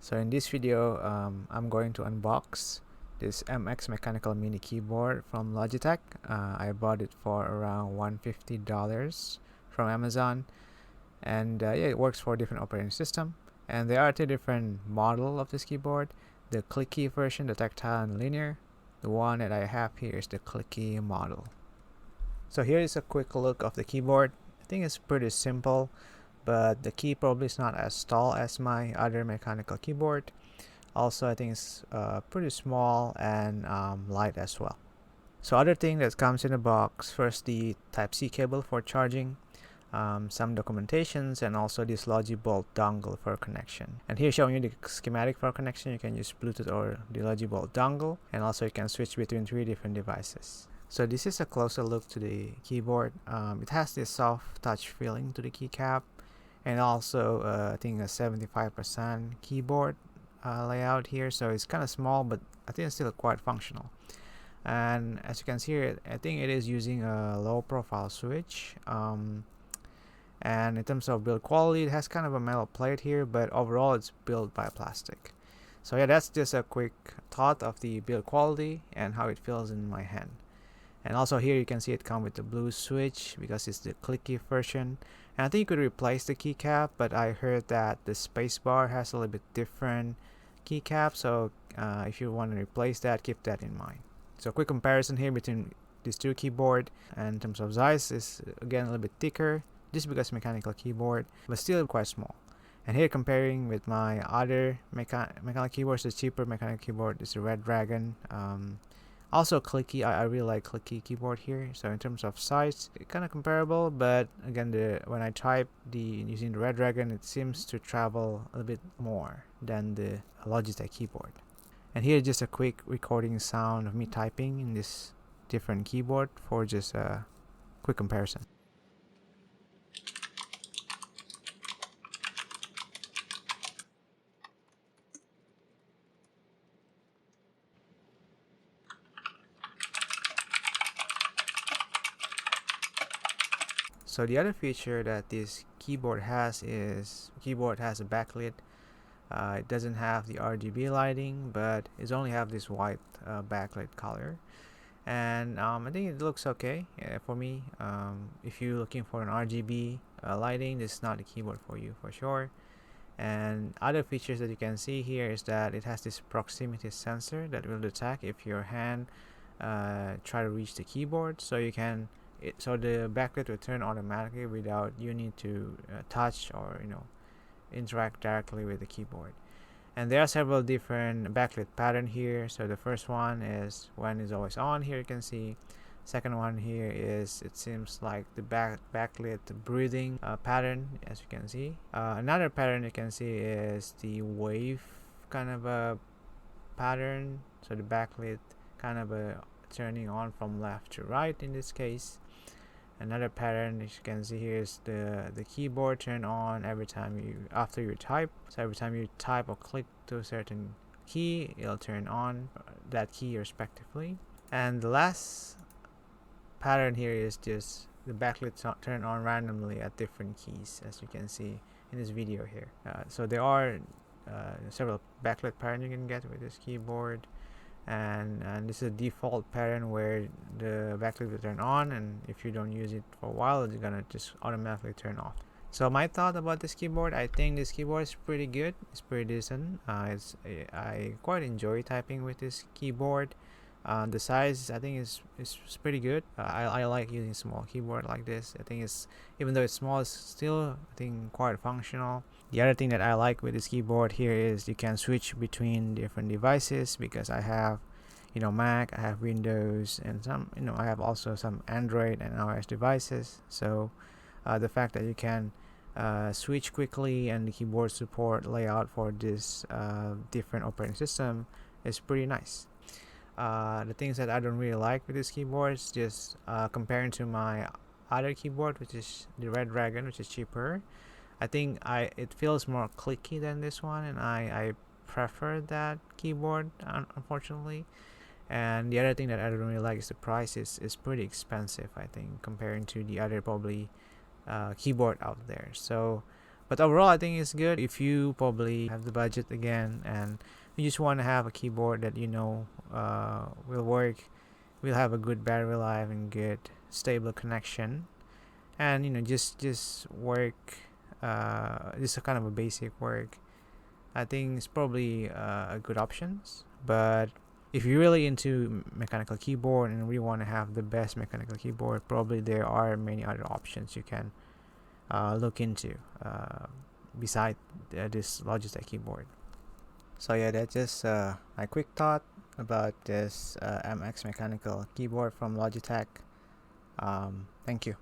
So in this video, I'm going to unbox this MX mechanical mini keyboard from Logitech. I bought it for around $150 from Amazon, and yeah, it works for different operating system. And there are two different models of this keyboard: the clicky version, the tactile and linear. The one that I have here is the clicky model. So here is a quick look of the keyboard. I think it's pretty simple, but the key probably is not as tall as my other mechanical keyboard. Also, I think it's pretty small and light as well. So other thing that comes in the box, first the Type-C cable for charging, some documentations, and also this Logibolt dongle for connection. And here showing you the schematic for connection. You can use Bluetooth or the Logibolt dongle, and also you can switch between 3 different devices. So this is a closer look to the keyboard. It has this soft touch feeling to the keycap, and also I think a 75% keyboard layout here, so it's kind of small, but I think it's still quite functional. And as you can see here, I think it is using a low profile switch, and in terms of build quality, it has kind of a metal plate here, but overall it's built by plastic. So yeah, that's just a quick thought of the build quality and how it feels in my hand. And also here you can see it comes with the blue switch because it's the clicky version. And I think you could replace the keycap, but I heard that the spacebar has a little bit different keycap, so if you want to replace that, keep that in mind. So quick comparison here between these two keyboard, and in terms of size is again a little bit thicker, just because mechanical keyboard, but still quite small. And here comparing with my other mechanical keyboards, the cheaper mechanical keyboard is the Red Dragon. Also clicky, I really like clicky keyboard here. So in terms of size, kind of comparable, but again, when I type using the Red Dragon, it seems to travel a little bit more than the Logitech keyboard. And here just a quick recording sound of me typing in this different keyboard for just a quick comparison. So the other feature that this keyboard has is has a backlit. It doesn't have the RGB lighting, but it only have this white backlit color, and I think it looks okay for me. If you're looking for an RGB lighting, this is not the keyboard for you for sure. And other features that you can see here is that it has this proximity sensor that will detect if your hand try to reach the keyboard, so you can so the backlit will turn automatically without you need to touch or interact directly with the keyboard. And there are several different backlit pattern here. So the first one is when it's always on, here you can see. Second one here is, it seems like the backlit breathing pattern, as you can see. Another pattern you can see is the wave kind of a pattern, so the backlit kind of a turning on from left to right in this case. Another pattern, as you can see here, is the keyboard turn on every time after you type. So every time you type or click to a certain key, it'll turn on that key respectively. And the last pattern here is just the backlit turn on randomly at different keys, as you can see in this video here. So there are several backlit patterns you can get with this keyboard. And this is a default pattern where the backlit will turn on, and if you don't use it for a while, it's gonna just automatically turn off. So my thought about this keyboard, I think this keyboard is pretty good. It's pretty decent. I quite enjoy typing with this keyboard. The size, I think, is pretty good. I like using small keyboard like this. I think it's, even though it's small, it's still, I think, quite functional. The other thing that I like with this keyboard here is you can switch between different devices, because I have Mac, I have Windows, and some I have also some Android and iOS devices. So the fact that you can switch quickly and the keyboard support layout for this different operating system is pretty nice. The things that I don't really like with this keyboard is just comparing to my other keyboard, which is the Red Dragon, which is cheaper. I think it feels more clicky than this one, and I prefer that keyboard, unfortunately. And the other thing that I don't really like is the price is pretty expensive, I think, comparing to the other probably keyboard out there. So But overall, I think it's good if you probably have the budget again and you just want to have a keyboard that will work, will have a good battery life and good stable connection, and just work. Just a kind of a basic work. I think it's probably a good options. But if you're really into mechanical keyboard and really want to have the best mechanical keyboard, probably there are many other options you can look into beside this Logitech keyboard. So yeah, that's just my quick thought about this MX mechanical keyboard from Logitech. Thank you.